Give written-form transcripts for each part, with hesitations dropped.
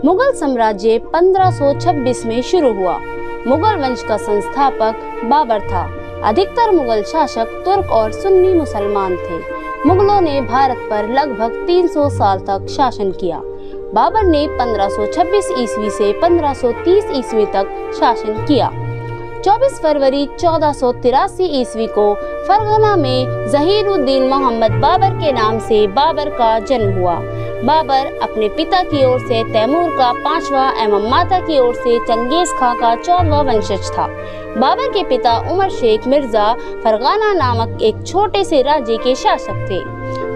मुगल साम्राज्य 1526 में शुरू हुआ। मुगल वंश का संस्थापक बाबर था। अधिकतर मुगल शासक तुर्क और सुन्नी मुसलमान थे। मुगलों ने भारत पर लगभग 300 साल तक शासन किया। बाबर ने 1526 ईस्वी से 1530 ईस्वी तक शासन किया। 24 फरवरी 1483 ईस्वी को फरगना में जहीरुद्दीन मोहम्मद बाबर के नाम से बाबर का जन्म हुआ। बाबर अपने पिता की ओर से तैमूर का 5वां एवं माता की ओर से चंगेज खां का 14वां वंशज था। बाबर के पिता उमर शेख मिर्जा फरगाना नामक एक छोटे से राज्य के शासक थे।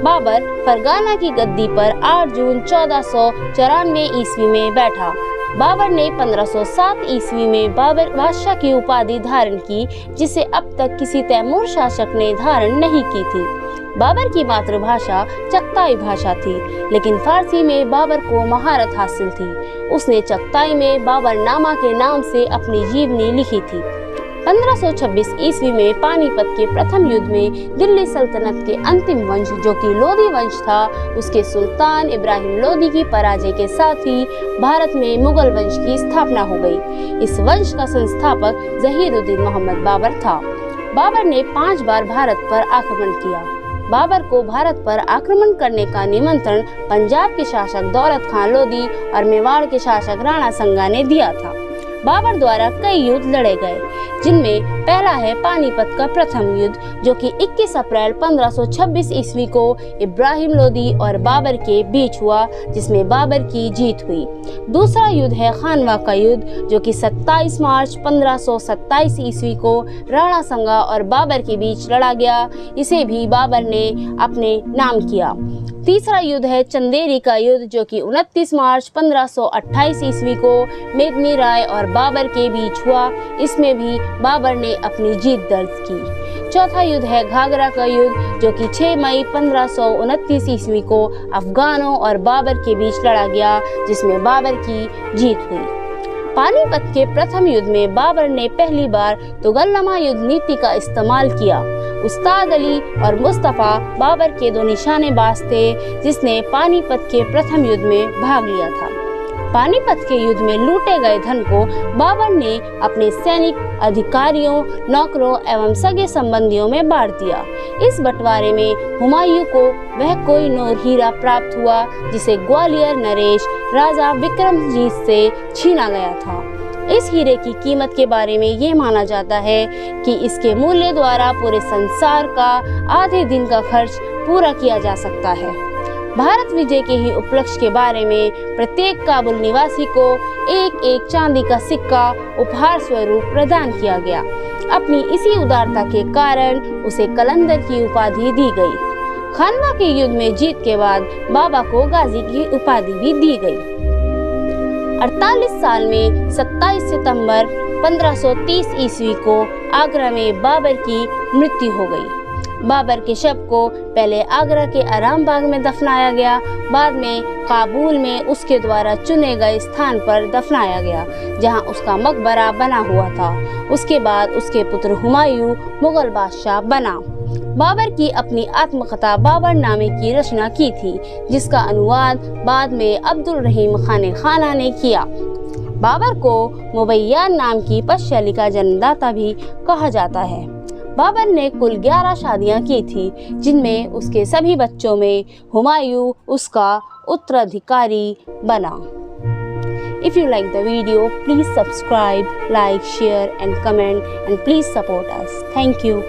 बाबर फरगाना की गद्दी पर 8 जून 1494 ईस्वी में बैठा। बाबर ने 1507 ईस्वी में बाबर बादशाह की उपाधि धारण की, जिसे अब तक किसी तैमूर शासक ने धारण नहीं की थी। बाबर की मातृभाषा चगताई भाषा थी, लेकिन फारसी में बाबर को महारत हासिल थी। उसने चगताई में बाबरनामा के नाम से अपनी जीवनी लिखी थी। 1526 ईस्वी में पानीपत के प्रथम युद्ध में दिल्ली सल्तनत के अंतिम वंश जो कि लोधी वंश था, उसके सुल्तान इब्राहिम लोधी की पराजय के साथ ही भारत में मुगल वंश की स्थापना हो गई। इस वंश का संस्थापक जहीरुद्दीन मोहम्मद बाबर था। बाबर ने 5 बार भारत पर आक्रमण किया। बाबर को भारत पर आक्रमण करने का निमंत्रण पंजाब के शासक दौलत खान लोधी और मेवाड़ के शासक राणा संगा ने दिया था। बाबर द्वारा कई युद्ध लड़े गए, जिनमें पहला है पानीपत का प्रथम युद्ध जो कि 21 अप्रैल 1526 ईस्वी को इब्राहिम लोधी और बाबर के बीच हुआ, जिसमें बाबर की जीत हुई। दूसरा युद्ध है खानवा का युद्ध जो कि 27 मार्च 1527 ईस्वी को राणा संगा और बाबर के बीच लड़ा गया। इसे भी बाबर ने अपने नाम किया। तीसरा युद्ध है चंदेरी का युद्ध जो कि 29 मार्च 1528 ईस्वी को मेदिनी राय और बाबर के बीच हुआ। इसमें भी बाबर ने अपनी जीत दर्ज की। चौथा युद्ध है घाघरा का युद्ध जो कि 6 मई 1529 ईस्वी को अफगानों और बाबर के बीच लड़ा गया, जिसमें बाबर की जीत हुई। पानीपत के प्रथम युद्ध में बाबर ने पहली बार तुगलमा युद्ध नीति का इस्तेमाल किया। उस्ताद अली और मुस्तफा बाबर के 2 निशानेबाज थे, जिसने पानीपत के प्रथम युद्ध में भाग लिया था। पानीपत के युद्ध में लूटे गए धन को बाबर ने अपने सैनिक अधिकारियों, नौकरों एवं सगे संबंधियों में बांट दिया। इस बंटवारे में हुमायूं को वह कोहिनूर हीरा प्राप्त हुआ, जिसे ग्वालियर नरेश राजा विक्रमजीत से छीना गया था। इस हीरे की कीमत के बारे में ये माना जाता है कि इसके मूल्य द्वारा पूरे संसार का आधे दिन का खर्च पूरा किया जा सकता है। भारत विजय के ही उपलक्ष्य के बारे में प्रत्येक काबुल निवासी को एक चांदी का सिक्का उपहार स्वरूप प्रदान किया गया। अपनी इसी उदारता के कारण उसे कलंदर की उपाधि दी गई। खानवा के युद्ध में जीत के बाद बाबा को गाजी की उपाधि भी दी गई। 48 साल में 27 सितंबर 1530 ईस्वी को आगरा में बाबर की मृत्यु हो गई। बाबर के शव को पहले आगरा के आराम बाग में दफनाया गया, बाद में काबुल में उसके द्वारा चुने गए स्थान पर दफनाया गया, जहां उसका मकबरा बना हुआ था। उसके बाद उसके पुत्र हुमायूं मुगल बादशाह बना। बाबर की अपनी आत्मकथा बाबरनामे की रचना की थी, जिसका अनुवाद बाद में अब्दुल रहीम खान खाना ने किया। बाबर को मुबैयान नाम की पश्शैली का जन्मदाता भी कहा जाता है। बाबर ने कुल 11 शादियां की थी, जिनमें उसके सभी बच्चों में हुमायूं उसका उत्तराधिकारी बना। If you like the video, please subscribe, like, share and comment and please support us. Thank you.